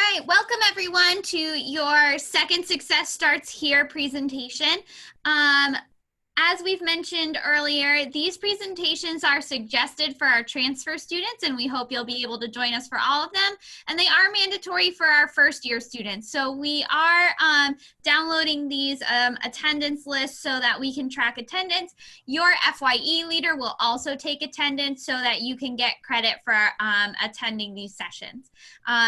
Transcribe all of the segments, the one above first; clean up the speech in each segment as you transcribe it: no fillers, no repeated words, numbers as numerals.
right, welcome everyone to your Second Success Starts Here presentation. As we've mentioned earlier, these presentations are suggested for our transfer students, and we hope you'll be able to join us for all of them. And they are mandatory for our first year students. So we are downloading these attendance lists so that we can track attendance. Your FYE leader will also take attendance so that you can get credit for attending these sessions.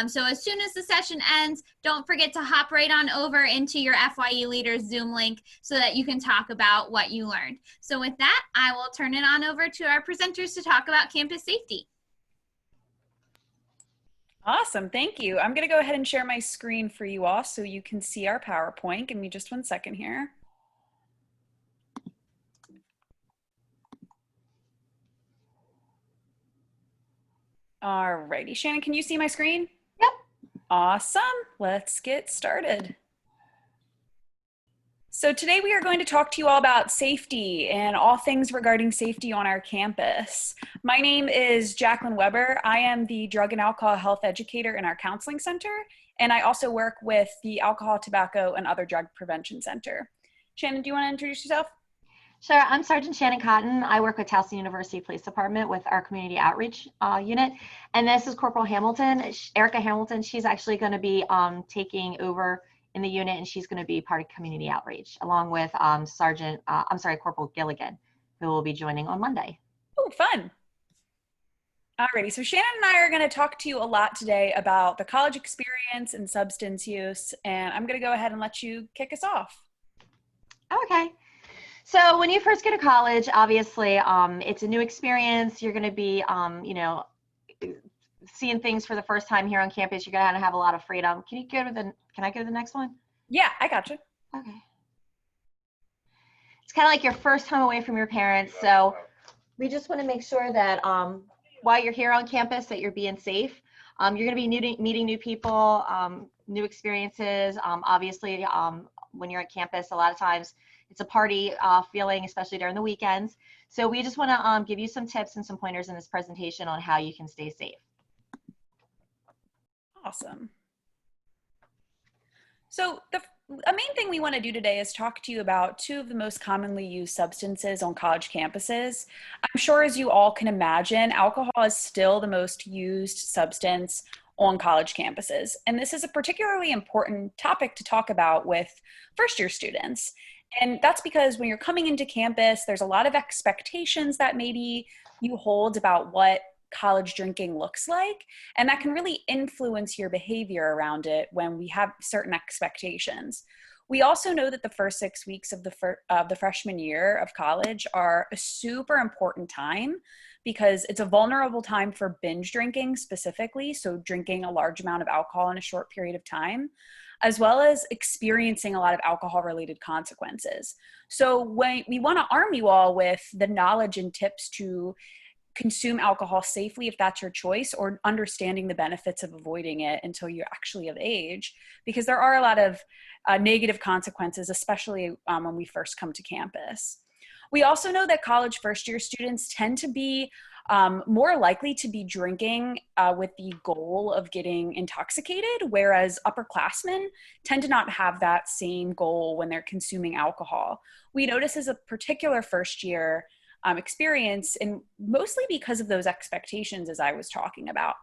So as soon as the session ends, don't forget to hop right on over into your FYE leader's Zoom link so that you can talk about what you learned. So with that, I will turn it on over to our presenters to talk about campus safety. Awesome, thank you. I'm gonna go ahead and share my screen for you all so you can see our PowerPoint. Give me just 1 second here. Alrighty, Shannon, can you see my screen? Yep. Awesome, let's get started. So today we are going to talk to you all about safety and all things regarding safety on our campus. My name is Jacqueline Weber. I am the Drug and Alcohol Health Educator in our Counseling Center, and I also work with the Alcohol, Tobacco, and Other Drug Prevention Center. Shannon, do you want to introduce yourself? Sure, I'm Sergeant Shannon Cotton. I work with Towson University Police Department with our Community Outreach Unit. And this is Corporal Hamilton, Erica Hamilton. She's actually going to be taking over in the unit, and she's going to be part of Community Outreach, along with Corporal Gilligan, who will be joining on Monday. Oh, fun. Alrighty, so Shannon and I are going to talk to you a lot today about the college experience and substance use, and I'm going to go ahead and let you kick us off. Okay. So when you first get to college, obviously, it's a new experience. You're going to be, seeing things for the first time here on campus. You're going to have a lot of freedom. Can I go to the next one? Yeah, I got you. Okay. It's kind of like your first time away from your parents. So we just want to make sure that while you're here on campus, that you're being safe. You're going to be meeting new people, new experiences. Obviously, when you're at campus, a lot of times it's a party feeling, especially during the weekends. So we just want to give you some tips and some pointers in this presentation on how you can stay safe. Awesome. So a main thing we want to do today is talk to you about two of the most commonly used substances on college campuses. I'm sure, as you all can imagine, alcohol is still the most used substance on college campuses. And this is a particularly important topic to talk about with first-year students. And that's because when you're coming into campus, there's a lot of expectations that maybe you hold about what college drinking looks like, and that can really influence your behavior around it when we have certain expectations. We also know that the first 6 weeks of the freshman year of college are a super important time because it's a vulnerable time for binge drinking specifically, so drinking a large amount of alcohol in a short period of time, as well as experiencing a lot of alcohol-related consequences. So we want to arm you all with the knowledge and tips to consume alcohol safely if that's your choice, or understanding the benefits of avoiding it until you're actually of age, because there are a lot of negative consequences, especially when we first come to campus. We also know that college first-year students tend to be more likely to be drinking with the goal of getting intoxicated, whereas upperclassmen tend to not have that same goal when they're consuming alcohol. We notice as a particular first-year experience, and mostly because of those expectations, as I was talking about,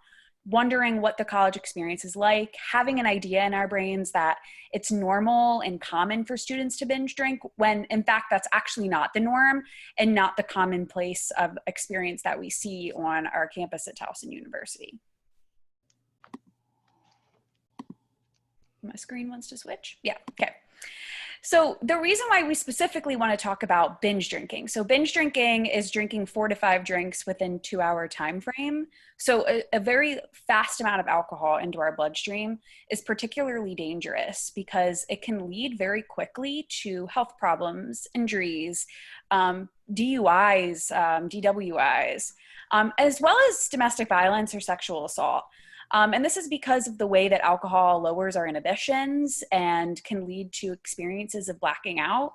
wondering what the college experience is like, having an idea in our brains that it's normal and common for students to binge drink, when in fact that's actually not the norm and not the commonplace of experience that we see on our campus at Towson University. My screen wants to switch? Yeah, okay. So the reason why we specifically want to talk about binge drinking. So binge drinking is drinking 4 to 5 drinks within 2-hour time frame. So a very fast amount of alcohol into our bloodstream is particularly dangerous because it can lead very quickly to health problems, injuries, DUIs, DWIs, as well as domestic violence or sexual assault. And this is because of the way that alcohol lowers our inhibitions and can lead to experiences of blacking out,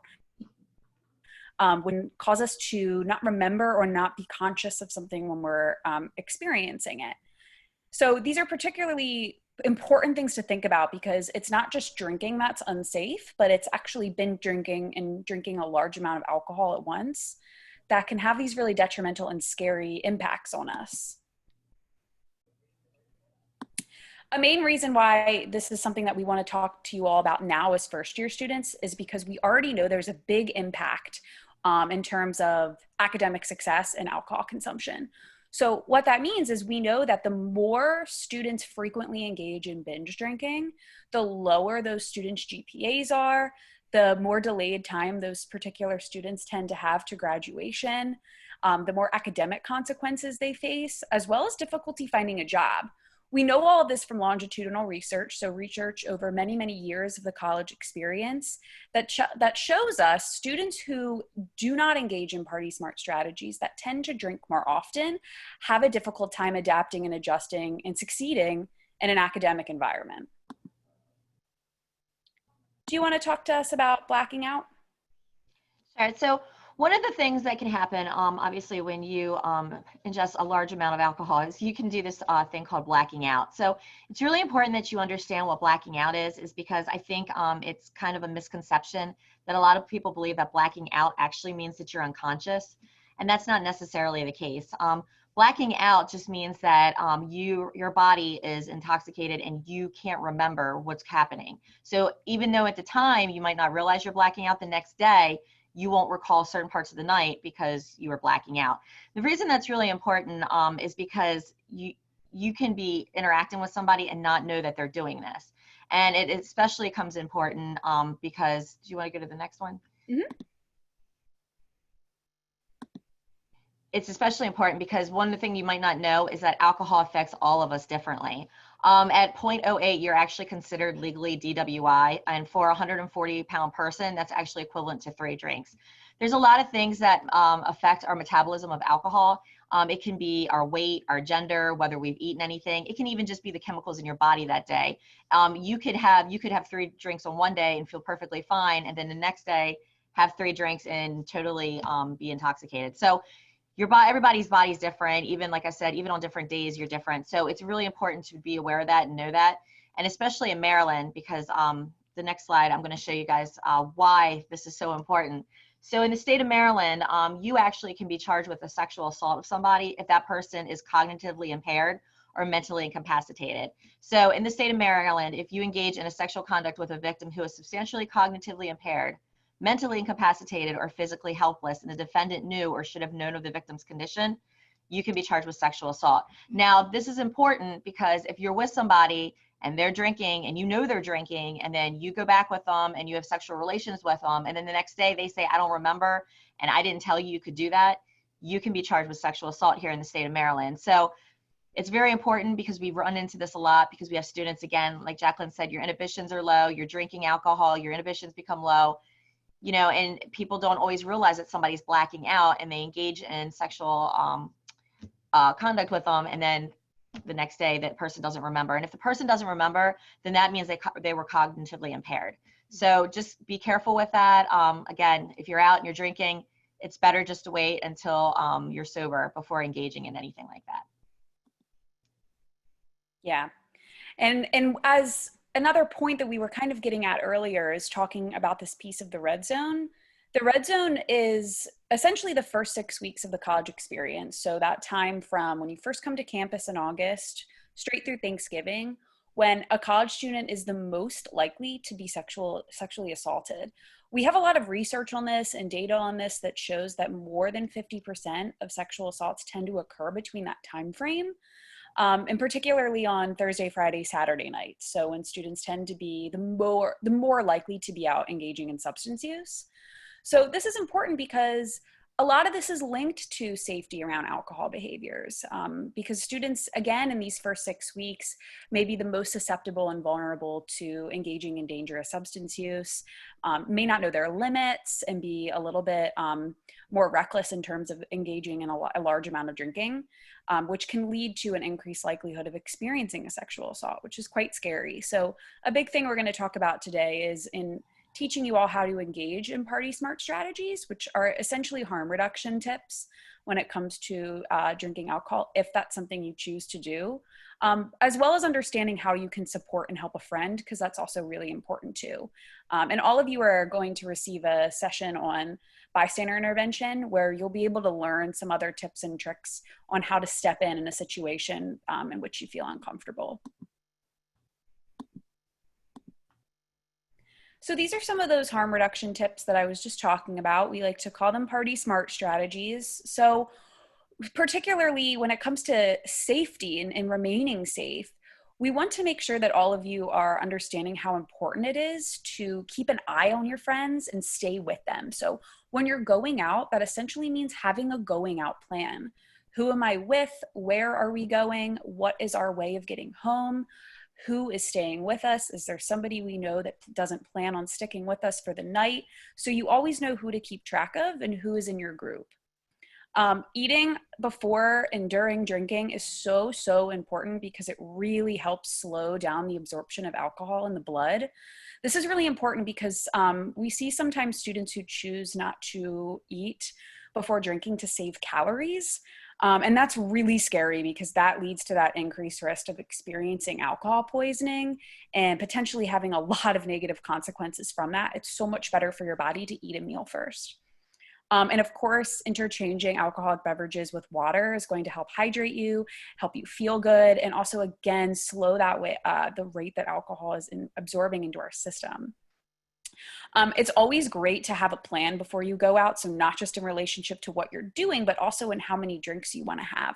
would cause us to not remember or not be conscious of something when we're experiencing it. So these are particularly important things to think about, because it's not just drinking that's unsafe, but it's actually binge drinking and drinking a large amount of alcohol at once that can have these really detrimental and scary impacts on us. A main reason why this is something that we want to talk to you all about now as first year students is because we already know there's a big impact in terms of academic success and alcohol consumption. So what that means is we know that the more students frequently engage in binge drinking, the lower those students' GPAs are, the more delayed time those particular students tend to have to graduation, the more academic consequences they face, as well as difficulty finding a job. We know all of this from longitudinal research, so research over many, many years of the college experience that shows us students who do not engage in party smart strategies, that tend to drink more often, have a difficult time adapting and adjusting and succeeding in an academic environment. Do you want to talk to us about blacking out? All right, so one of the things that can happen, obviously, when you ingest a large amount of alcohol is you can do this thing called blacking out. So it's really important that you understand what blacking out is because I think it's kind of a misconception that a lot of people believe that blacking out actually means that you're unconscious, and that's not necessarily the case. Blacking out just means that your body is intoxicated and you can't remember what's happening. So even though at the time you might not realize you're blacking out, the next day you won't recall certain parts of the night because you were blacking out. The reason that's really important is because you can be interacting with somebody and not know that they're doing this. And it especially comes important because, do you want to go to the next one? Mm-hmm. It's especially important because one of the things you might not know is that alcohol affects all of us differently. At 0.08, you're actually considered legally DWI, and for a 140-pound person, that's actually equivalent to 3 drinks. There's a lot of things that affect our metabolism of alcohol. It can be our weight, our gender, whether we've eaten anything. It can even just be the chemicals in your body that day. You could have 3 drinks on one day and feel perfectly fine, and then the next day have 3 drinks and totally be intoxicated. So everybody's body is different. Even like I said, even on different days, you're different. So it's really important to be aware of that and know that. And especially in Maryland, because the next slide, I'm going to show you guys why this is so important. So in the state of Maryland, you actually can be charged with a sexual assault of somebody if that person is cognitively impaired or mentally incapacitated. So in the state of Maryland, if you engage in a sexual conduct with a victim who is substantially cognitively impaired, mentally incapacitated, or physically helpless, and the defendant knew or should have known of the victim's condition, you can be charged with sexual assault. Now, this is important because if you're with somebody and they're drinking and you know they're drinking, and then you go back with them and you have sexual relations with them, and then the next day they say, I don't remember, and I didn't tell you you could do that, you can be charged with sexual assault here in the state of Maryland. So it's very important because we run into this a lot because we have students, again, like Jacqueline said, your inhibitions are low, you're drinking alcohol, your inhibitions become low. You know, and people don't always realize that somebody's blacking out and they engage in sexual conduct with them, and then the next day that person doesn't remember. And if the person doesn't remember, then that means they were cognitively impaired. So just be careful with that. Again, if you're out and you're drinking, it's better just to wait until you're sober before engaging in anything like that. Yeah. And as another point that we were kind of getting at earlier is talking about this piece of the red zone. The red zone is essentially the first 6 weeks of the college experience. So that time from when you first come to campus in August, straight through Thanksgiving, when a college student is the most likely to be sexually assaulted. We have a lot of research on this and data on this that shows that more than 50% of sexual assaults tend to occur between that time frame. And particularly on Thursday, Friday, Saturday nights. So when students tend to be the more likely to be out engaging in substance use. So this is important because a lot of this is linked to safety around alcohol behaviors because students, again, in these first 6 weeks, may be the most susceptible and vulnerable to engaging in dangerous substance use, may not know their limits, and be a little bit more reckless in terms of engaging in a large amount of drinking, which can lead to an increased likelihood of experiencing a sexual assault, which is quite scary. So a big thing we're going to talk about today is in teaching you all how to engage in party smart strategies, which are essentially harm reduction tips when it comes to drinking alcohol, if that's something you choose to do. as well as understanding how you can support and help a friend, because that's also really important too. And all of you are going to receive a session on bystander intervention, where you'll be able to learn some other tips and tricks on how to step in a situation in which you feel uncomfortable. So these are some of those harm reduction tips that I was just talking about. We like to call them party smart strategies. So particularly when it comes to safety and remaining safe, we want to make sure that all of you are understanding how important it is to keep an eye on your friends and stay with them. So when you're going out, that essentially means having a going out plan. Who am I with? Where are we going? What is our way of getting home? Who is staying with us? Is there somebody we know that doesn't plan on sticking with us for the night? So you always know who to keep track of and who is in your group. Eating before and during drinking is so important, because it really helps slow down the absorption of alcohol in the blood. This is really important because we see sometimes students who choose not to eat before drinking to save calories. And that's really scary, because that leads to that increased risk of experiencing alcohol poisoning and potentially having a lot of negative consequences from that. It's so much better for your body to eat a meal first. And of course, interchanging alcoholic beverages with water is going to help hydrate you, help you feel good, and also, again, slow that way, the rate that alcohol is absorbing into our system. It's always great to have a plan before you go out. So not just in relationship to what you're doing, but also in how many drinks you want to have.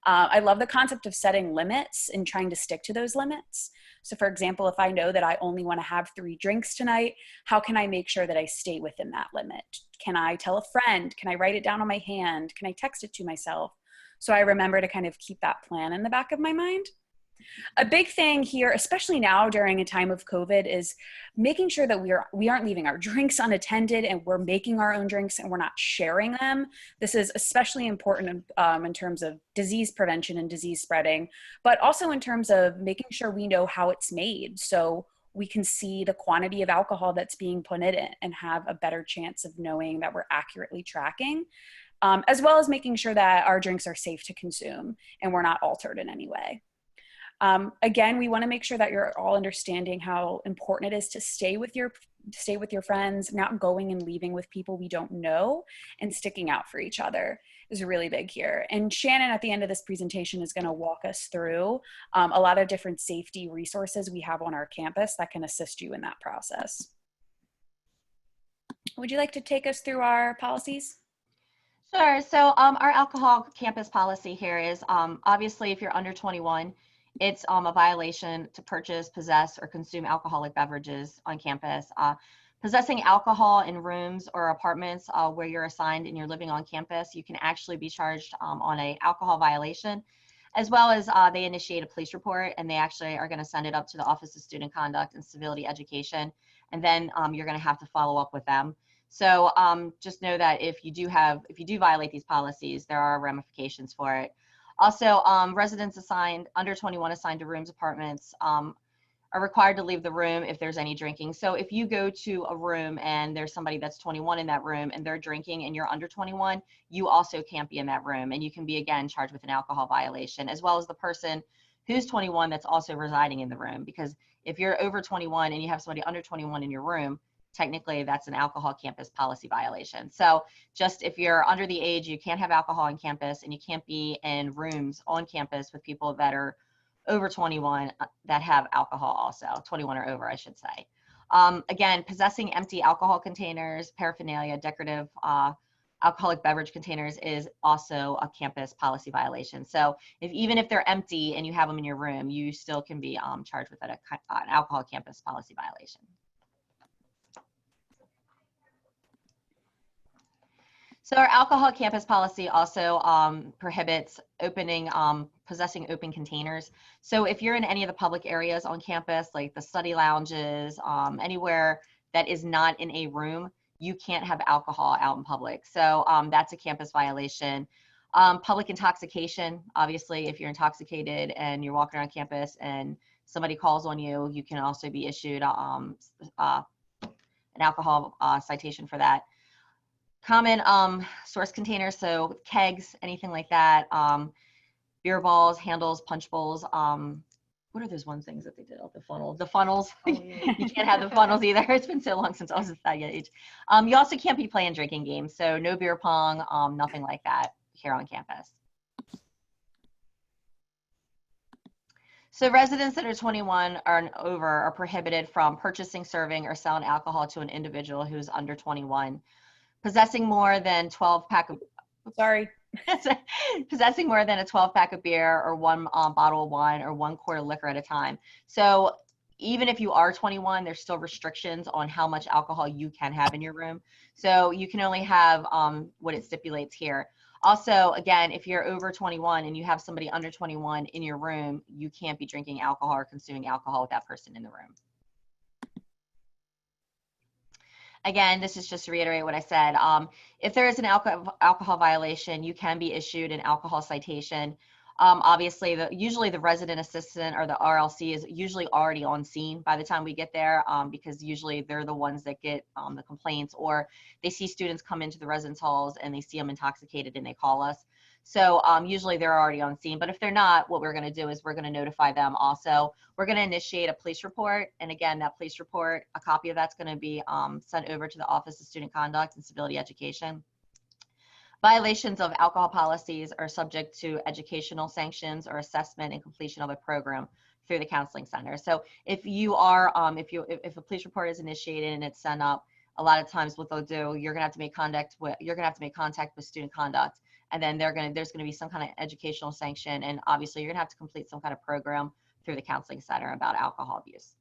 I love the concept of setting limits and trying to stick to those limits. So for example, if I know that I only want to have 3 drinks tonight, how can I make sure that I stay within that limit? Can I tell a friend? Can I write it down on my hand? Can I text it to myself? So I remember to kind of keep that plan in the back of my mind. A big thing here, especially now during a time of COVID, is making sure that we aren't leaving our drinks unattended, and we're making our own drinks and we're not sharing them. This is especially important in terms of disease prevention and disease spreading, but also in terms of making sure we know how it's made, so we can see the quantity of alcohol that's being put in it and have a better chance of knowing that we're accurately tracking, as well as making sure that our drinks are safe to consume and we're not altered in any way. Again, we want to make sure that you're all understanding how important it is to stay with your friends, not going and leaving with people we don't know, and sticking out for each other is really big here. And Shannon, at the end of this presentation, is going to walk us through a lot of different safety resources we have on our campus that can assist you in that process. Would you like to take us through our policies? Sure. So our alcohol campus policy here is obviously if you're under 21, it's a violation to purchase, possess, or consume alcoholic beverages on campus. Possessing alcohol in rooms or apartments where you're assigned and you're living on campus, you can actually be charged on an alcohol violation, as well as they initiate a police report, and they actually are going to send it up to the Office of Student Conduct and Civility Education, and then you're going to have to follow up with them. So just know that if you do violate these policies, there are ramifications for it. Also, residents under 21 assigned to rooms, apartments, are required to leave the room if there's any drinking. So if you go to a room and there's somebody that's 21 in that room and they're drinking and you're under 21, you also can't be in that room, and you can be, again, charged with an alcohol violation, as well as the person who's 21 that's also residing in the room. Because if you're over 21 and you have somebody under 21 in your room, technically that's an alcohol campus policy violation. So just if you're under the age, you can't have alcohol on campus, and you can't be in rooms on campus with people that are over 21 that have alcohol also, 21 or over, I should say. Again, possessing empty alcohol containers, paraphernalia, decorative alcoholic beverage containers is also a campus policy violation. So even if they're empty and you have them in your room, you still can be charged with an alcohol campus policy violation. So our alcohol campus policy also prohibits possessing open containers. So if you're in any of the public areas on campus, like the study lounges, anywhere that is not in a room, you can't have alcohol out in public. So that's a campus violation. Public intoxication, obviously, if you're intoxicated and you're walking around campus and somebody calls on you, you can also be issued an alcohol citation for that. Common source containers, so kegs, anything like that. beer balls, handles, punch bowls. What are those one things that they did out the funnel? The funnels. Oh, yeah. You can't have the funnels either. It's been so long since I was at that age. You also can't be playing drinking games. So no beer pong, nothing like that here on campus. So residents that are 21 or over are prohibited from purchasing, serving, or selling alcohol to an individual who's under 21. Possessing more than 12 pack of possessing more than a 12 pack of beer or one bottle of wine or 1 quart of liquor at a time. So even if you are 21, there's still restrictions on how much alcohol you can have in your room. So you can only have what it stipulates here. Also, again, if you're over 21 and you have somebody under 21 in your room, you can't be drinking alcohol or consuming alcohol with that person in the room. Again, this is just to reiterate what I said. If there is an alcohol violation, you can be issued an alcohol citation. Obviously, usually the resident assistant or the RLC is usually already on scene by the time we get there, because usually they're the ones that get the complaints, or they see students come into the residence halls and they see them intoxicated and they call us. So usually they're already on scene, but if they're not, what we're going to do is we're going to notify them also. We're going to initiate a police report. And again, that police report, a copy of that's going to be sent over to the Office of Student Conduct and Civility Education. Violations of alcohol policies are subject to educational sanctions or assessment and completion of a program through the counseling center. So if you are, if a police report is initiated and it's sent up, a lot of times what they'll do, you're going to have to make contact with student conduct, and then there's going to be some kind of educational sanction, and obviously you're going to have to complete some kind of program through the counseling center about alcohol abuse.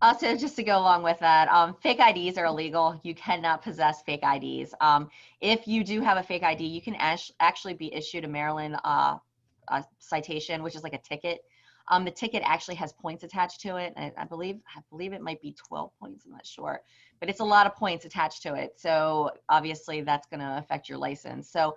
Also, just to go along with that, fake IDs are illegal. You cannot possess fake IDs. If you do have a fake ID, you can actually be issued a Maryland citation, which is like a ticket. The ticket actually has points attached to it. And I believe it might be 12 points. I'm not sure, but it's a lot of points attached to it. So obviously that's going to affect your license. So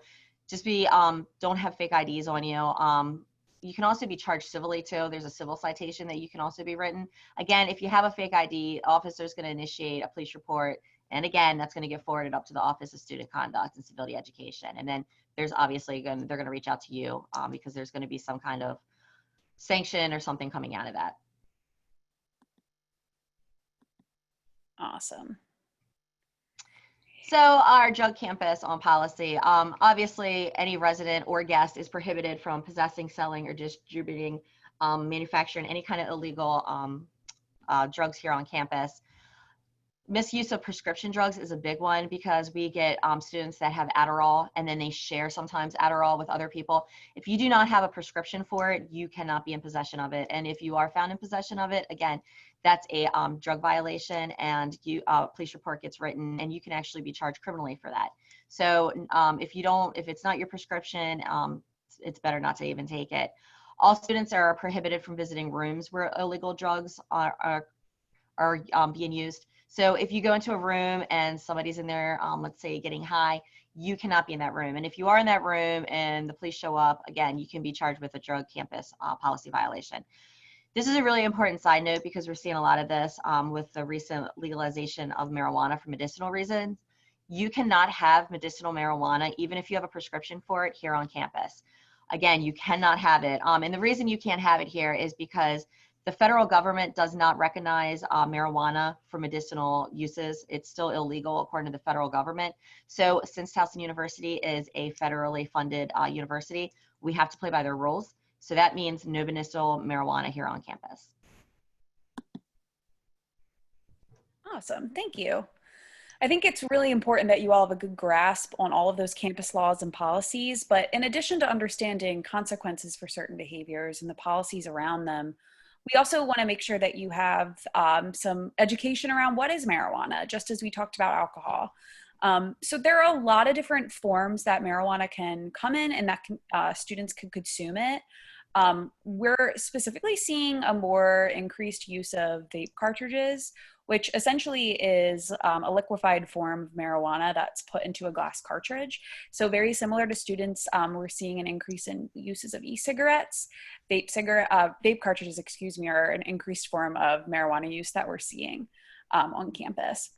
just don't have fake IDs on you. You can also be charged civilly too. There's a civil citation that you can also be written. Again, if you have a fake ID, officer's going to initiate a police report. And again, that's going to get forwarded up to the Office of Student Conduct and Civility Education. And then there's obviously they're going to reach out to you because there's going to be some kind of sanction or something coming out of that. Awesome. So our drug campus on policy, obviously any resident or guest is prohibited from possessing, selling, or distributing, manufacturing any kind of illegal drugs here on campus. Misuse of prescription drugs is a big one because we get students that have Adderall and then they share sometimes Adderall with other people. If you do not have a prescription for it, you cannot be in possession of it. And if you are found in possession of it, again, that's a drug violation, and police report gets written, and you can actually be charged criminally for that. So if it's not your prescription, it's better not to even take it. All students are prohibited from visiting rooms where illegal drugs are being used. So if you go into a room and somebody's in there, let's say getting high, you cannot be in that room. And if you are in that room and the police show up, again, you can be charged with a drug campus policy violation. This is a really important side note because we're seeing a lot of this with the recent legalization of marijuana for medicinal reasons. You cannot have medicinal marijuana even if you have a prescription for it here on campus. Again, you cannot have it. And the reason you can't have it here is because the federal government does not recognize marijuana for medicinal uses. It's still illegal according to the federal government. So since Towson University is a federally funded university, we have to play by their rules. So that means no medicinal marijuana here on campus. Awesome, thank you. I think it's really important that you all have a good grasp on all of those campus laws and policies, but in addition to understanding consequences for certain behaviors and the policies around them, we also want to make sure that you have some education around what is marijuana, just as we talked about alcohol. So there are a lot of different forms that marijuana can come in and that students can consume it. We're specifically seeing a more increased use of vape cartridges, which essentially is a liquefied form of marijuana that's put into a glass cartridge. So very similar to students, we're seeing an increase in uses of e-cigarettes. Vape cartridges, are an increased form of marijuana use that we're seeing on campus.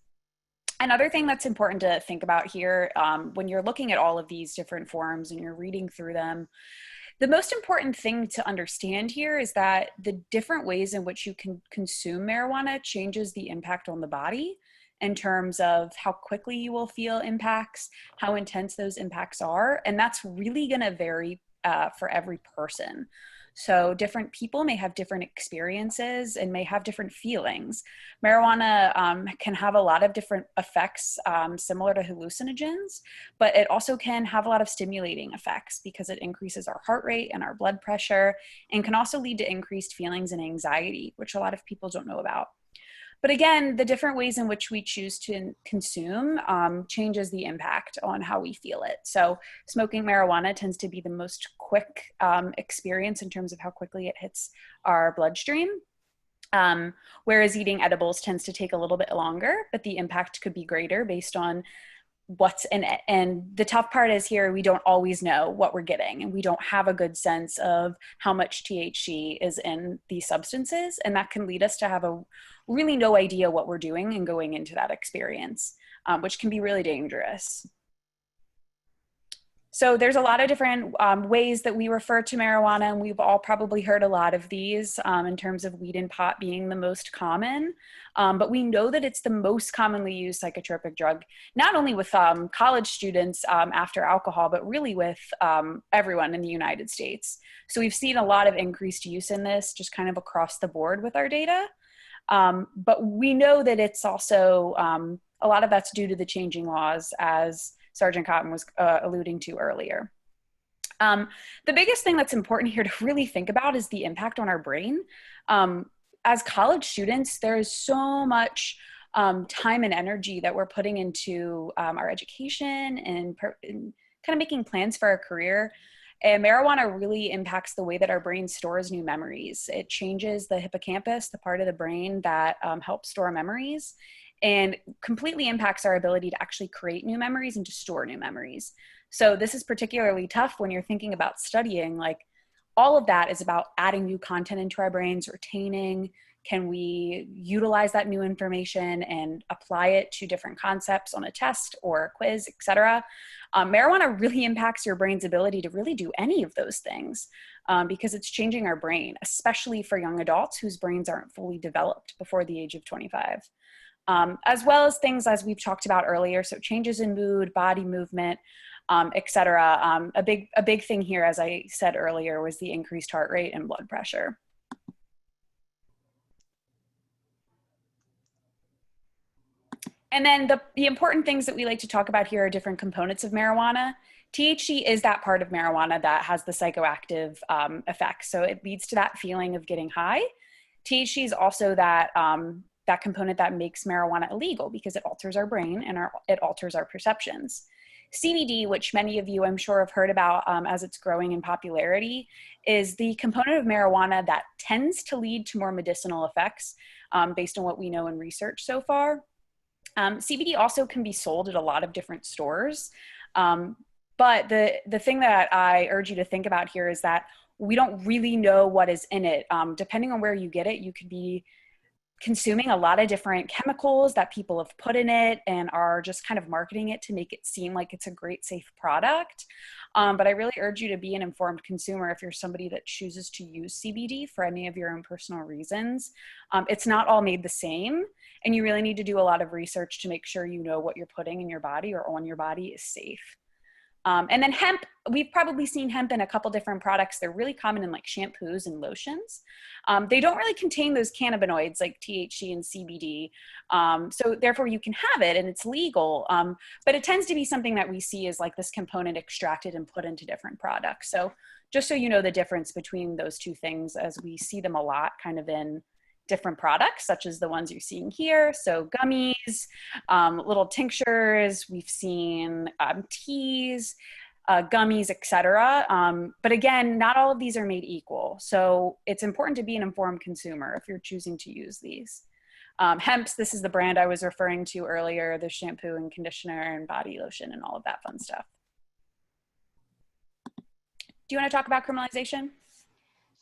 Another thing that's important to think about here, when you're looking at all of these different forms and you're reading through them, the most important thing to understand here is that the different ways in which you can consume marijuana changes the impact on the body in terms of how quickly you will feel impacts, how intense those impacts are, and that's really going to vary for every person. So different people may have different experiences and may have different feelings. Marijuana can have a lot of different effects similar to hallucinogens, but it also can have a lot of stimulating effects because it increases our heart rate and our blood pressure, and can also lead to increased feelings and anxiety, which a lot of people don't know about. But again, the different ways in which we choose to consume changes the impact on how we feel it. So smoking marijuana tends to be the most quick experience in terms of how quickly it hits our bloodstream. Whereas eating edibles tends to take a little bit longer, but the impact could be greater based on what's in it. And the tough part is here, we don't always know what we're getting, and we don't have a good sense of how much THC is in these substances. And that can lead us to have a really no idea what we're doing and going into that experience, which can be really dangerous. So there's a lot of different ways that we refer to marijuana, and we've all probably heard a lot of these in terms of weed and pot being the most common. But we know that it's the most commonly used psychotropic drug, not only with college students after alcohol, but really with everyone in the United States. So we've seen a lot of increased use in this just kind of across the board with our data. But we know that it's also, a lot of that's due to the changing laws, as Sergeant Cotton was alluding to earlier. The biggest thing that's important here to really think about is the impact on our brain. As college students, there is so much time and energy that we're putting into our education and kind of making plans for our career. And marijuana really impacts the way that our brain stores new memories. It changes the hippocampus, the part of the brain that helps store memories, and completely impacts our ability to actually create new memories and to store new memories. So this is particularly tough when you're thinking about studying. Like, all of that is about adding new content into our brains, retaining. Can we utilize that new information and apply it to different concepts on a test or a quiz, et cetera? Marijuana really impacts your brain's ability to really do any of those things because it's changing our brain, especially for young adults whose brains aren't fully developed before the age of 25. As well as things as we've talked about earlier, so changes in mood, body movement, et cetera. A big thing here, as I said earlier, was the increased heart rate and blood pressure. And then the important things that we like to talk about here are different components of marijuana. THC is that part of marijuana that has the psychoactive effects. So it leads to that feeling of getting high. THC is also that that component that makes marijuana illegal because it alters our brain and it alters our perceptions. CBD, which many of you I'm sure have heard about as it's growing in popularity, is the component of marijuana that tends to lead to more medicinal effects based on what we know in research so far. CBD also can be sold at a lot of different stores. But the thing that I urge you to think about here is that we don't really know what is in it. Depending on where you get it, you could be consuming a lot of different chemicals that people have put in it and are just kind of marketing it to make it seem like it's a great, safe product. But I really urge you to be an informed consumer if you're somebody that chooses to use CBD for any of your own personal reasons. It's not all made the same, and you really need to do a lot of research to make sure you know what you're putting in your body or on your body is safe. And then hemp, we've probably seen hemp in a couple different products. They're really common in like shampoos and lotions. They don't really contain those cannabinoids like THC and CBD. So therefore you can have it and it's legal, but it tends to be something that we see as like this component extracted and put into different products. So just so you know the difference between those two things, as we see them a lot kind of in different products, such as the ones you're seeing here. So gummies, little tinctures, we've seen teas, gummies, etc. But again, not all of these are made equal. So it's important to be an informed consumer if you're choosing to use these. Hemp's, this is the brand I was referring to earlier, the shampoo and conditioner and body lotion and all of that fun stuff. Do you want to talk about criminalization?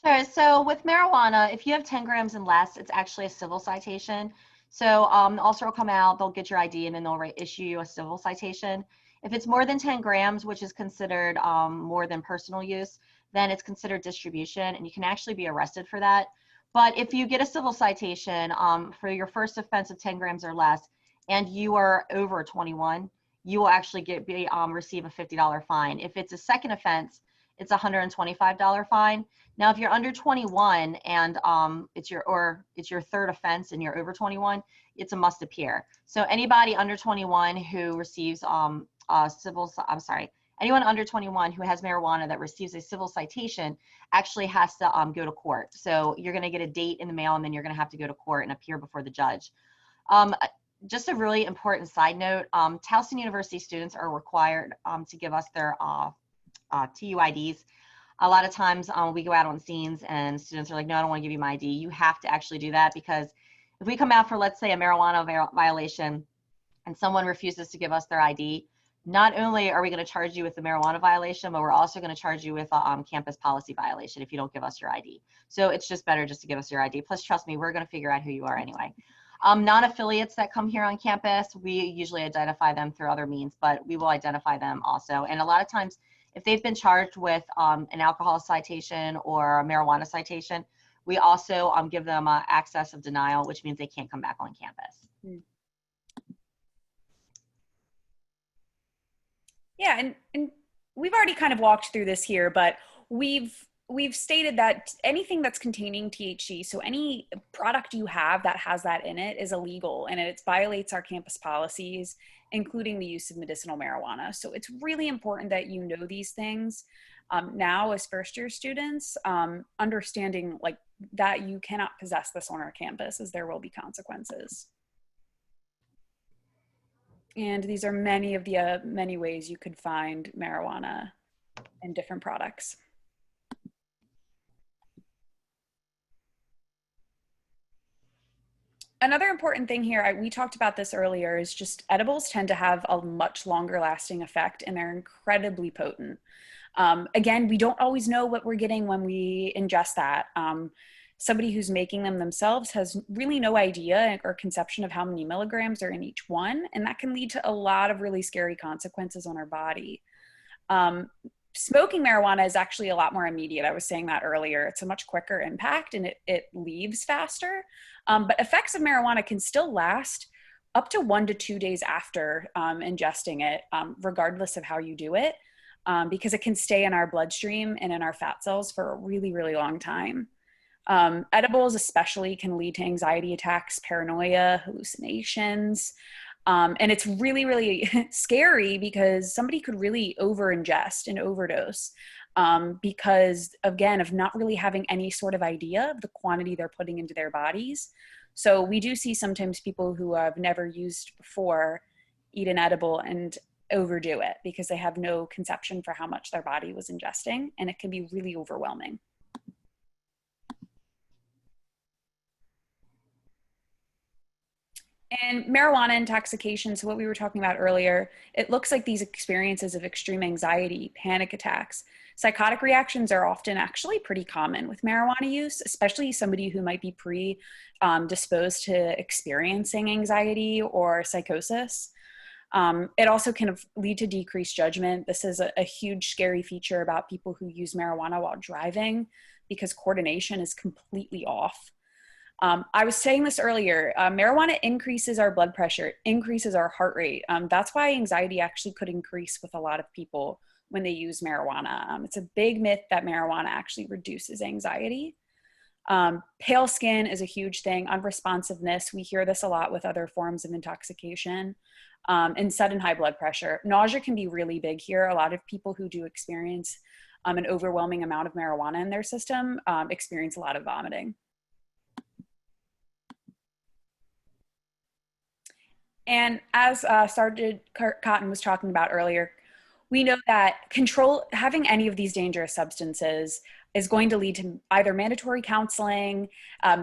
Sure. So with marijuana, if you have 10 grams and less, it's actually a civil citation. So the officer will come out, they'll get your ID, and then they'll issue you a civil citation. If it's more than 10 grams, which is considered more than personal use, then it's considered distribution, and you can actually be arrested for that. But if you get a civil citation for your first offense of 10 grams or less, and you are over 21, you will actually receive a $50 fine. If it's a second offense, it's a $125 fine. Now, if you're under 21 and it's your third offense and you're over 21, it's a must appear. So anybody under 21 who receives anyone under 21 who has marijuana that receives a civil citation actually has to go to court. So you're going to get a date in the mail, and then you're going to have to go to court and appear before the judge. Just a really important side note, Towson University students are required to give us their TUIDs. A lot of times we go out on scenes and students are like, no, I don't want to give you my ID. You have to actually do that, because if we come out for, let's say, a marijuana violation and someone refuses to give us their ID, not only are we going to charge you with the marijuana violation, but we're also going to charge you with a campus policy violation if you don't give us your ID. So it's just better just to give us your ID. Plus, trust me, we're going to figure out who you are anyway. Non-affiliates that come here on campus, we usually identify them through other means, but we will identify them also. And a lot of times, if they've been charged with an alcohol citation or a marijuana citation, we also give them access of denial, which means they can't come back on campus. Yeah, and we've already kind of walked through this here, but we've stated that anything that's containing THC, so any product you have that has that in it, is illegal, and it violates our campus policies, including the use of medicinal marijuana. So it's really important that you know these things now as first-year students, understanding like that you cannot possess this on our campus, as there will be consequences. And these are many of the many ways you could find marijuana in different products. Another important thing here, we talked about this earlier, is just edibles tend to have a much longer lasting effect, and they're incredibly potent. Again, we don't always know what we're getting when we ingest that. Somebody who's making them themselves has really no idea or conception of how many milligrams are in each one, and that can lead to a lot of really scary consequences on our body. Smoking marijuana is actually a lot more immediate. I was saying that earlier. It's a much quicker impact, and it leaves faster. But effects of marijuana can still last up to 1 to 2 days after ingesting it, regardless of how you do it, because it can stay in our bloodstream and in our fat cells for a really, really long time. Edibles especially can lead to anxiety attacks, paranoia, hallucinations. And it's really, really scary, because somebody could really over-ingest and overdose because, again, of not really having any sort of idea of the quantity they're putting into their bodies. So we do see sometimes people who have never used before eat an edible and overdo it because they have no conception for how much their body was ingesting, and it can be really overwhelming. And marijuana intoxication, so what we were talking about earlier, it looks like these experiences of extreme anxiety, panic attacks, psychotic reactions are often actually pretty common with marijuana use, especially somebody who might be predisposed to experiencing anxiety or psychosis. It also can lead to decreased judgment. This is a huge scary feature about people who use marijuana while driving, because coordination is completely off. I was saying this earlier, marijuana increases our blood pressure, increases our heart rate. That's why anxiety actually could increase with a lot of people when they use marijuana. It's a big myth that marijuana actually reduces anxiety. Pale skin is a huge thing. Unresponsiveness, we hear this a lot with other forms of intoxication. And sudden high blood pressure. Nausea can be really big here. A lot of people who do experience an overwhelming amount of marijuana in their system experience a lot of vomiting. And as Sergeant Cotton was talking about earlier, we know that having any of these dangerous substances is going to lead to either mandatory counseling,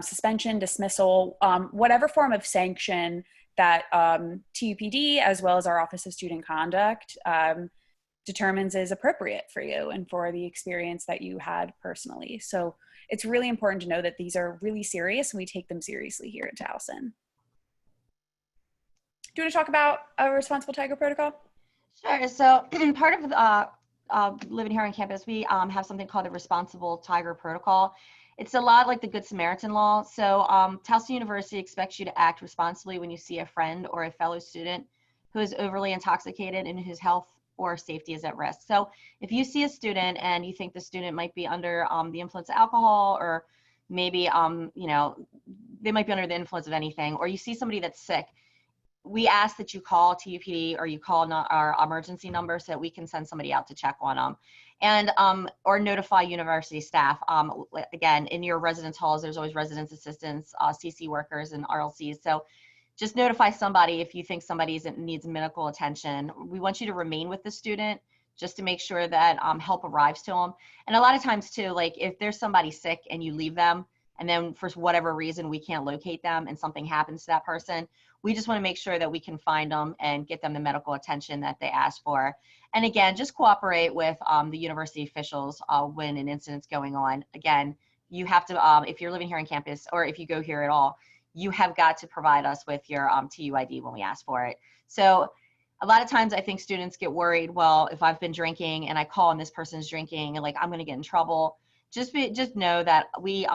suspension, dismissal, whatever form of sanction that TUPD, as well as our Office of Student Conduct, determines is appropriate for you and for the experience that you had personally. So it's really important to know that these are really serious, and we take them seriously here at Towson. Do you want to talk about a responsible tiger protocol? Sure. So part of living here on campus, we have something called the Responsible Tiger Protocol. It's a lot like the Good Samaritan Law. So Towson University expects you to act responsibly when you see a friend or a fellow student who is overly intoxicated and whose health or safety is at risk. So if you see a student and you think the student might be under the influence of alcohol, or maybe you know, they might be under the influence of anything, or you see somebody that's sick, we ask that you call TUPD or you call our emergency number so that we can send somebody out to check on them, and or notify university staff. Again, in your residence halls, there's always residence assistants, CC workers, and RLCs. So just notify somebody if you think somebody needs medical attention. We want you to remain with the student just to make sure that help arrives to them. And a lot of times too, like if there's somebody sick and you leave them, and then for whatever reason we can't locate them and something happens to that person, we just want to make sure that we can find them and get them the medical attention that they asked for. And again, just cooperate with the university officials when an incident's going on. Again, you have to, if you're living here on campus or if you go here at all, you have got to provide us with your TUID when we ask for it. So a lot of times I think students get worried, well, if I've been drinking and I call and this person's drinking and like I'm going to get in trouble, just know that we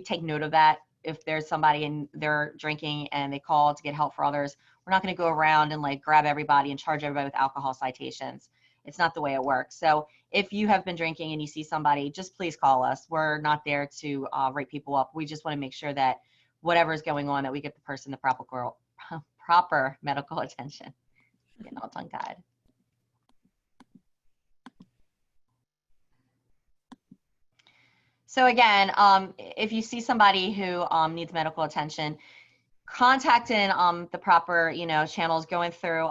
take note of that. If there's somebody and they're drinking and they call to get help for others, we're not going to go around and like grab everybody and charge everybody with alcohol citations. It's not the way it works. So if you have been drinking and you see somebody, just please call us. We're not there to write people up. We just want to make sure that whatever is going on, that we get the person the proper medical attention. Getting all tongue-tied. So again, if you see somebody who needs medical attention, contacting the proper, channels, going through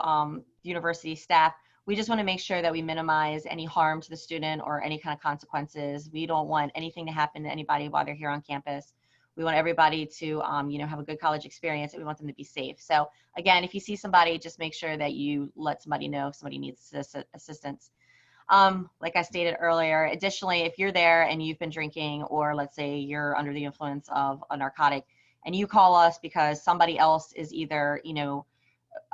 university staff. We just want to make sure that we minimize any harm to the student or any kind of consequences. We don't want anything to happen to anybody while they're here on campus. We want everybody to, have a good college experience, and we want them to be safe. So again, if you see somebody, just make sure that you let somebody know if somebody needs assistance. Like I stated earlier, additionally, if you're there and you've been drinking, or let's say you're under the influence of a narcotic and you call us because somebody else is either,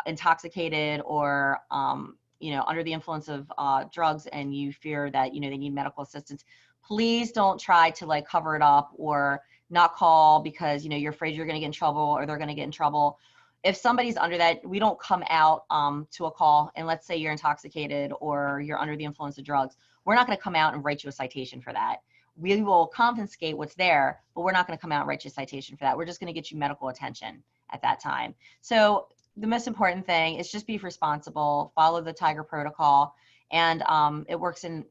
intoxicated or, under the influence of drugs, and you fear that, they need medical assistance, please don't try to like cover it up or not call because, you're afraid you're going to get in trouble or they're going to get in trouble. If somebody's under that, we don't come out to a call, and let's say you're intoxicated or you're under the influence of drugs. We're not going to come out and write you a citation for that. We will confiscate what's there, but we're not going to come out and write you a citation for that. We're just going to get you medical attention at that time. So the most important thing is just be responsible, follow the Tiger protocol, and it works in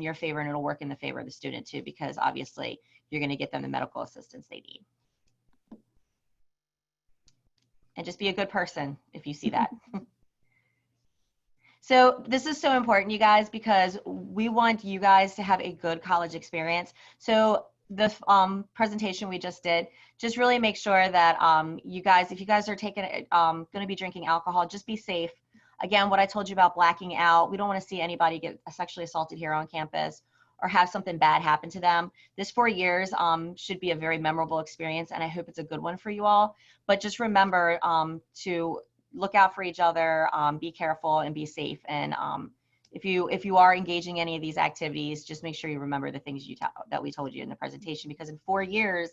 your favor, and it'll work in the favor of the student too, because obviously you're going to get them the medical assistance they need. And just be a good person if you see that. So this is so important, you guys, because we want you guys to have a good college experience. So the presentation we just did, just really make sure that you guys, if you guys are going to be drinking alcohol, just be safe. Again, what I told you about blacking out, we don't want to see anybody get sexually assaulted here on campus or have something bad happen to them. This 4 years should be a very memorable experience, and I hope it's a good one for you all. But just remember to look out for each other, be careful, and be safe. And if you are engaging any of these activities, just make sure you remember the things that we told you in the presentation, because in 4 years,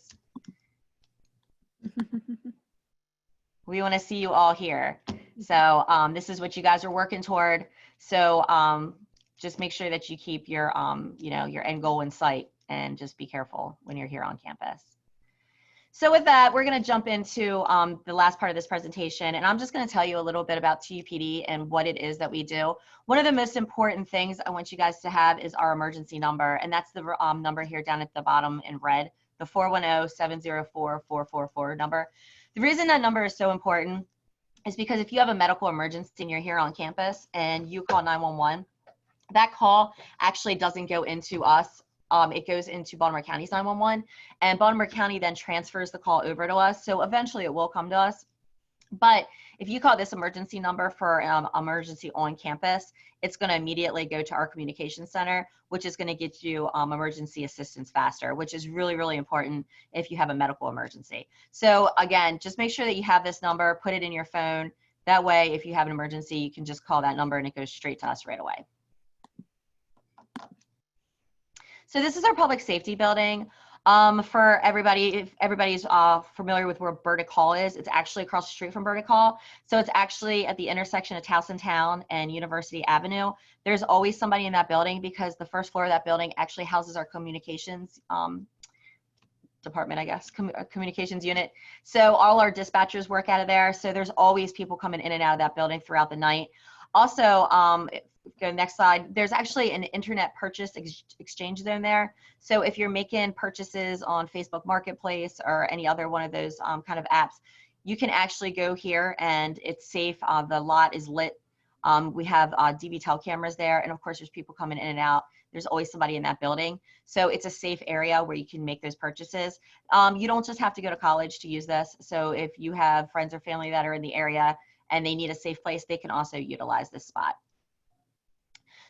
we want to see you all here. So this is what you guys are working toward. So just make sure that you keep your, your end goal in sight, and just be careful when you're here on campus. So with that, we're going to jump into the last part of this presentation, and I'm just going to tell you a little bit about TUPD and what it is that we do. One of the most important things I want you guys to have is our emergency number, and that's the number here down at the bottom in red, the 410-704-444 number. The reason that number is so important is because if you have a medical emergency and you're here on campus and you call 911, that call actually doesn't go into us. It goes into Baltimore County's 911, and Baltimore County then transfers the call over to us. So eventually it will come to us. But if you call this emergency number for emergency on campus, it's going to immediately go to our communication center, which is going to get you emergency assistance faster, which is really, really important if you have a medical emergency. So again, just make sure that you have this number, put it in your phone, That way, if you have an emergency, you can just call that number and it goes straight to us right away. So this is our public safety building. For everybody, if everybody's familiar with where Burdick Hall is, it's actually across the street from Burdick Hall. So it's actually at the intersection of Towson Town and University Avenue. There's always somebody in that building because the first floor of that building actually houses our communications department, I guess, communications unit. So all our dispatchers work out of there. So there's always people coming in and out of that building throughout the night. Also, go next slide, there's actually an internet purchase exchange zone there. So if you're making purchases on Facebook Marketplace or any other one of those kind of apps, you can actually go here and it's safe. The lot is lit. We have DVTEL cameras there. And of course, there's people coming in and out. There's always somebody in that building. So it's a safe area where you can make those purchases. You don't just have to go to college to use this. So if you have friends or family that are in the area and they need a safe place, they can also utilize this spot.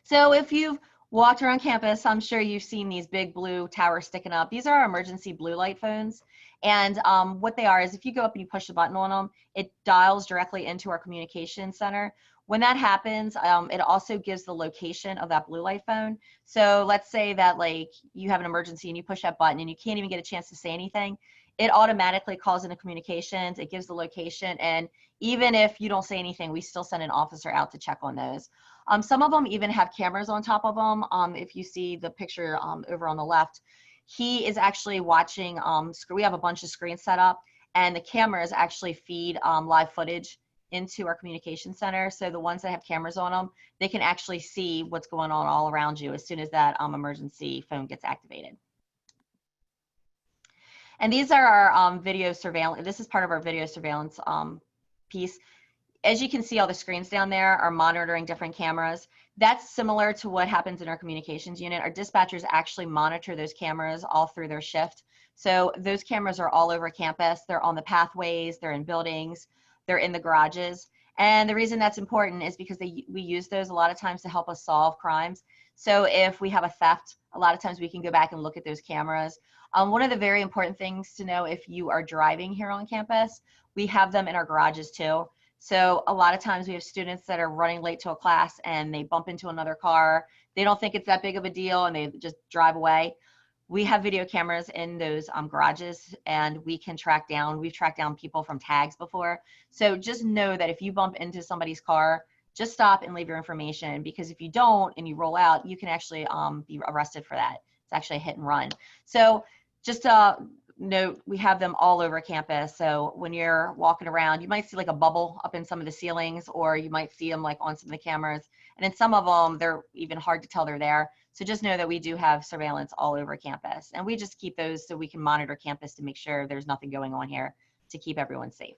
So if you've walked around campus, I'm sure you've seen these big blue towers sticking up. These are our emergency blue light phones. And what they are is if you go up and you push the button on them, it dials directly into our communication center. When that happens, it also gives the location of that blue light phone. So let's say that like you have an emergency and you push that button and you can't even get a chance to say anything. It automatically calls into communications. It gives the location. And even if you don't say anything, we still send an officer out to check on those. Some of them even have cameras on top of them. If you see the picture over on the left, he is actually watching, we have a bunch of screens set up and the cameras actually feed live footage into our communication center. So the ones that have cameras on them, they can actually see what's going on all around you as soon as that emergency phone gets activated. And these are our video surveillance. This is part of our video surveillance piece. As you can see, all the screens down there are monitoring different cameras. That's similar to what happens in our communications unit. Our dispatchers actually monitor those cameras all through their shift. So those cameras are all over campus. They're on the pathways, they're in buildings, they're in the garages. And the reason that's important is because we use those a lot of times to help us solve crimes. So if we have a theft, a lot of times we can go back and look at those cameras. One of the very important things to know if you are driving here on campus, we have them in our garages too. So a lot of times we have students that are running late to a class and they bump into another car. They don't think it's that big of a deal and they just drive away. We have video cameras in those garages and we can track down, we've tracked down people from tags before. So just know that if you bump into somebody's car, just stop and leave your information, because if you don't and you roll out, you can actually be arrested for that. It's actually a hit and run. So just note, we have them all over campus. So when you're walking around, you might see like a bubble up in some of the ceilings, or you might see them like on some of the cameras. And in some of them, they're even hard to tell they're there. So just know that we do have surveillance all over campus. And we just keep those so we can monitor campus to make sure there's nothing going on here to keep everyone safe.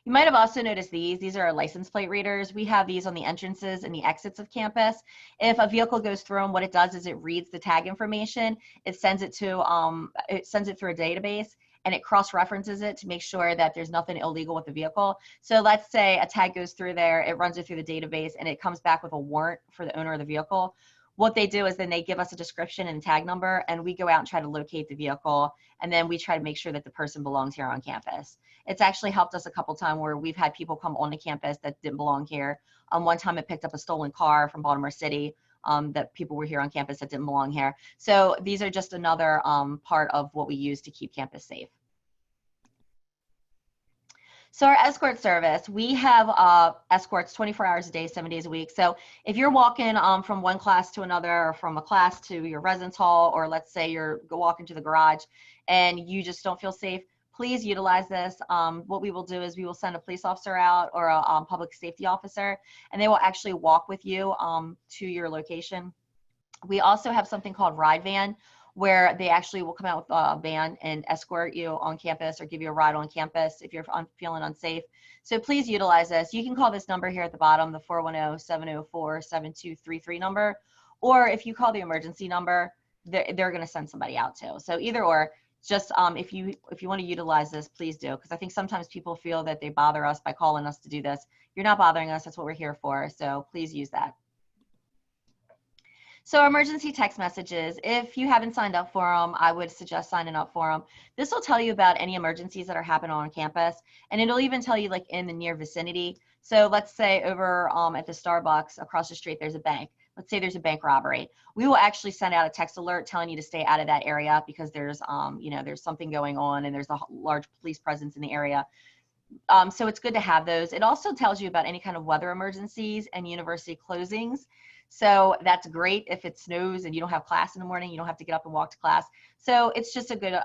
You might have also noticed these are our license plate readers. We have these on the entrances and the exits of campus. If a vehicle goes through them, what it does is it reads the tag information. It sends it through a database, and it cross-references it to make sure that there's nothing illegal with the vehicle. So let's say a tag goes through there, it runs it through the database, and it comes back with a warrant for the owner of the vehicle. What they do is then they give us a description and tag number, and we go out and try to locate the vehicle, and then we try to make sure that the person belongs here on campus. It's actually helped us a couple times where we've had people come onto campus that didn't belong here. One time it picked up a stolen car from Baltimore City that people were here on campus that didn't belong here. So these are just another part of what we use to keep campus safe. So our escort service, we have escorts 24 hours a day, 7 days a week. So if you're walking from one class to another, or from a class to your residence hall, or let's say you're walking to the garage and you just don't feel safe, please utilize this. What we will do is we will send a police officer out, or a public safety officer, and they will actually walk with you to your location. We also have something called Ride Van, where they actually will come out with a van and escort you on campus or give you a ride on campus if you're feeling unsafe. So please utilize this. You can call this number here at the bottom, the 410-704-7233 number, or if you call the emergency number, they're going to send somebody out too. So either or, just if you want to utilize this, please do, because I think sometimes people feel that they bother us by calling us to do this. You're not bothering us. That's what we're here for. So please use that. So emergency text messages, if you haven't signed up for them, I would suggest signing up for them. This will tell you about any emergencies that are happening on campus, and it'll even tell you like in the near vicinity. So let's say over at the Starbucks across the street, there's a bank. Let's say there's a bank robbery. We will actually send out a text alert telling you to stay out of that area because there's, there's something going on and there's a large police presence in the area. So it's good to have those. It also tells you about any kind of weather emergencies and university closings. So that's great if it snows and you don't have class in the morning, you don't have to get up and walk to class. So it's just a good,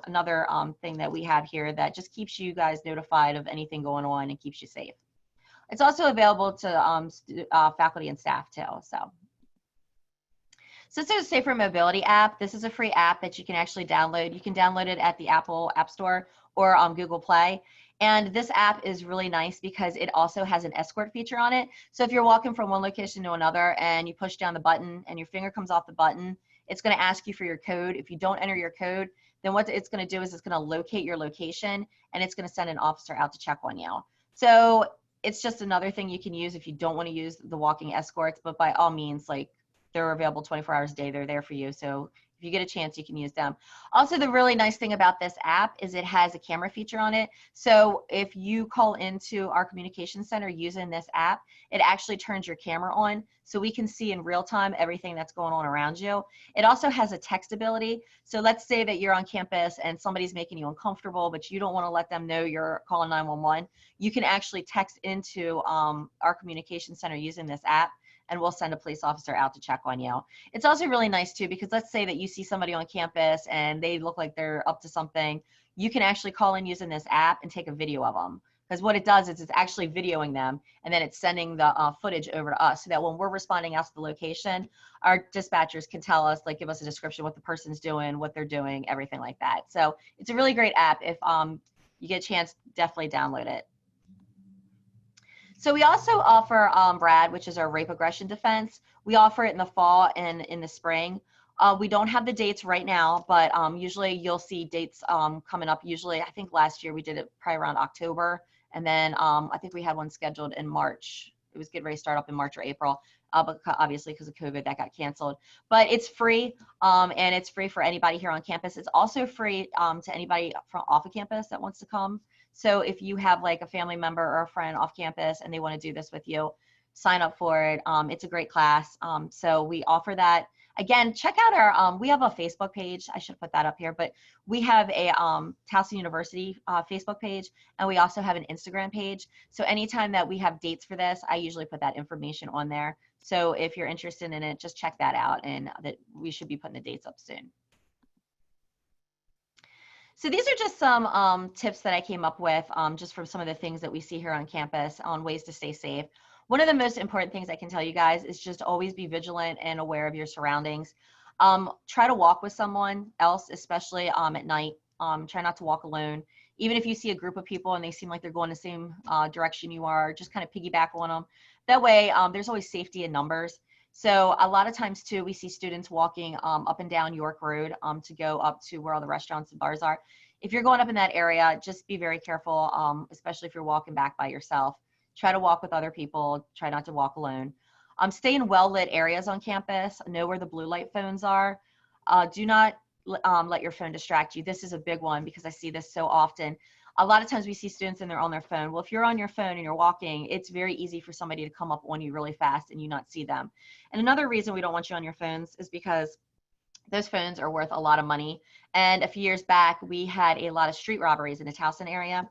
another thing that we have here that just keeps you guys notified of anything going on and keeps you safe. It's also available to faculty and staff too. So this is a Safer Mobility app. This is a free app that you can actually download. You can download it at the Apple App Store or on Google Play. And this app is really nice because it also has an escort feature on it. So if you're walking from one location to another and you push down the button and your finger comes off the button, it's going to ask you for your code. If you don't enter your code, then what it's going to do is it's going to locate your location and it's going to send an officer out to check on you. So it's just another thing you can use if you don't want to use the walking escorts, but by all means, like, they're available 24 hours a day. They're there for you. So if you get a chance, you can use them. Also, the really nice thing about this app is it has a camera feature on it. So if you call into our communication center using this app, it actually turns your camera on so we can see in real time everything that's going on around you. It also has a text ability. So let's say that you're on campus and somebody's making you uncomfortable, but you don't want to let them know you're calling 911. You can actually text into our communication center using this app, and we'll send a police officer out to check on you. It's also really nice too, because let's say that you see somebody on campus and they look like they're up to something. You can actually call in using this app and take a video of them. Because what it does is it's actually videoing them, and then it's sending the footage over to us so that when we're responding out to the location, our dispatchers can tell us, like, give us a description of what the person's doing, what they're doing, everything like that. So it's a really great app. If you get a chance, definitely download it. So we also offer RAD, which is our rape aggression defense. We offer it in the fall and in the spring. We don't have the dates right now, but usually you'll see dates coming up. Usually, I think last year we did it probably around October, and then I think we had one scheduled in March. It was getting ready to start up in March or April, but obviously because of COVID that got canceled. But it's free, and it's free for anybody here on campus. It's also free to anybody from off of campus that wants to come. So if you have like a family member or a friend off campus and they want to do this with you, sign up for it. It's a great class. So we offer that. Again, check out our, we have a Facebook page. I should put that up here, but we have a Towson University Facebook page, and we also have an Instagram page. So anytime that we have dates for this, I usually put that information on there. So if you're interested in it, just check that out, and that we should be putting the dates up soon. So these are just some tips that I came up with just from some of the things that we see here on campus on ways to stay safe. One of the most important things I can tell you guys is just always be vigilant and aware of your surroundings. Try to walk with someone else, especially at night. Try not to walk alone. Even if you see a group of people and they seem like they're going the same direction you are, just kind of piggyback on them. That way, there's always safety in numbers. So a lot of times too, we see students walking up and down York Road to go up to where all the restaurants and bars are. If you're going up in that area, just be very careful, especially if you're walking back by yourself. Try to walk with other people. Try not to walk alone. Stay in well-lit areas on campus. Know where the blue light phones are. Do not let your phone distract you. This is a big one because I see this so often. A lot of times we see students and they're on their phone. Well, if you're on your phone and you're walking, it's very easy for somebody to come up on you really fast and you not see them. And another reason we don't want you on your phones is because those phones are worth a lot of money. And a few years back, we had a lot of street robberies in the Towson area.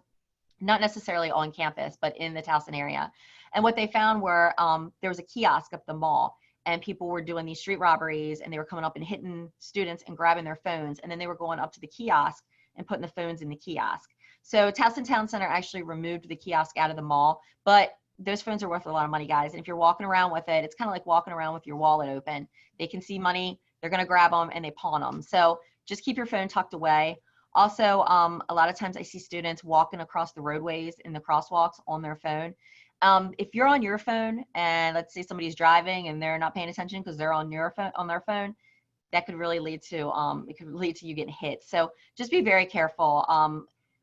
Not necessarily on campus, but in the Towson area. And what they found were there was a kiosk up the mall, and people were doing these street robberies, and they were coming up and hitting students and grabbing their phones. And then they were going up to the kiosk and putting the phones in the kiosk. So Towson Town Center actually removed the kiosk out of the mall, but those phones are worth a lot of money, guys. And if you're walking around with it, it's kind of like walking around with your wallet open. They can see money, they're going to grab them, and they pawn them. So just keep your phone tucked away. Also, a lot of times I see students walking across the roadways in the crosswalks on their phone. If you're on your phone and let's say somebody's driving and they're not paying attention because they're on your phone, their phone, that could really lead to it could lead to you getting hit. So just be very careful.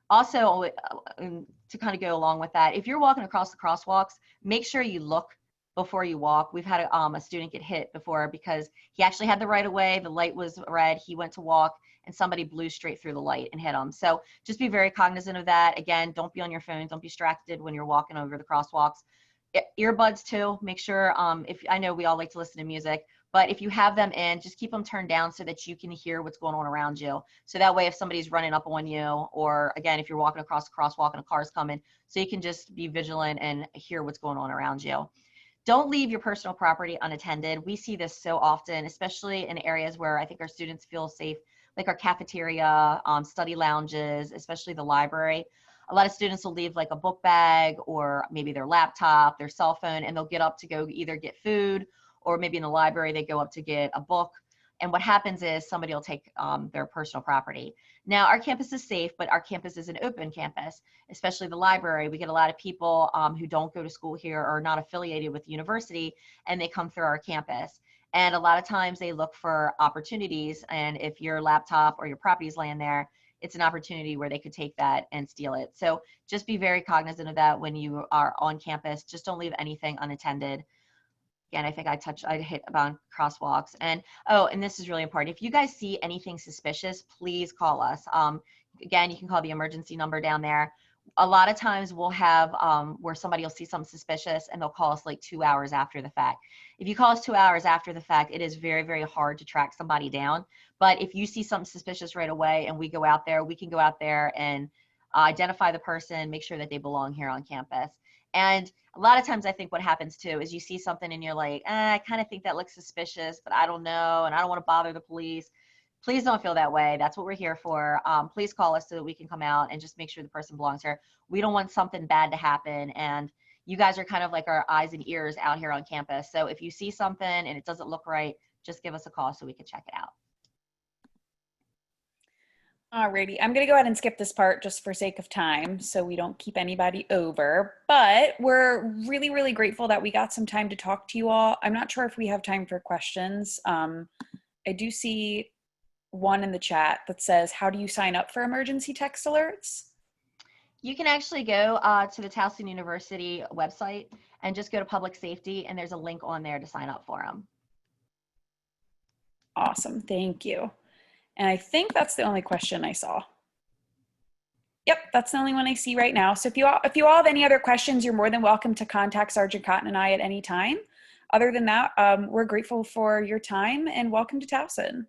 Also, to kind of go along with that, if you're walking across the crosswalks, make sure you look before you walk. We've had a student get hit before because he actually had the right of way. The light was red. He went to walk and somebody blew straight through the light and hit him. So just be very cognizant of that. Again, don't be on your phone. Don't be distracted when you're walking over the crosswalks. Earbuds too. Make sure, if I know we all like to listen to music, but if you have them in, just keep them turned down so that you can hear what's going on around you. So that way, if somebody's running up on you, or again, if you're walking across the crosswalk and a car's coming, so you can just be vigilant and hear what's going on around you. Don't leave your personal property unattended. We see this so often, especially in areas where I think our students feel safe, like our cafeteria, study lounges, especially the library. A lot of students will leave like a book bag or maybe their laptop, their cell phone, and they'll get up to go either get food, or maybe in the library, they go up to get a book. And what happens is somebody will take their personal property. Now, our campus is safe, but our campus is an open campus, especially the library. We get a lot of people who don't go to school here or are not affiliated with the university, and they come through our campus. And a lot of times they look for opportunities. And if your laptop or your property is laying there, it's an opportunity where they could take that and steal it. So just be very cognizant of that when you are on campus. Just don't leave anything unattended. Again, I think I hit about crosswalks. And, oh, and this is really important. If you guys see anything suspicious, please call us. Again, you can call the emergency number down there. A lot of times we'll have where somebody will see something suspicious and they'll call us like 2 hours after the fact. If you call us 2 hours after the fact, it is very, very hard to track somebody down. But if you see something suspicious right away and we go out there, we can go out there and identify the person, make sure that they belong here on campus. And a lot of times I think what happens too is you see something and you're like, I kind of think that looks suspicious, but I don't know, and I don't want to bother the police. Please don't feel that way. That's what we're here for. Please call us so that we can come out and just make sure the person belongs here. We don't want something bad to happen. And you guys are kind of like our eyes and ears out here on campus. So if you see something and it doesn't look right, just give us a call so we can check it out. Alrighty, I'm going to go ahead and skip this part just for sake of time so we don't keep anybody over, but we're really, really grateful that we got some time to talk to you all. I'm not sure if we have time for questions. I do see one in the chat that says, how do you sign up for emergency text alerts? You can actually go to the Towson University website and just go to public safety, and there's a link on there to sign up for them. Awesome, thank you. And I think that's the only question I saw. Yep, that's the only one I see right now. So if you all have any other questions, you're more than welcome to contact Sergeant Cotton and I at any time. Other than that, we're grateful for your time and welcome to Towson.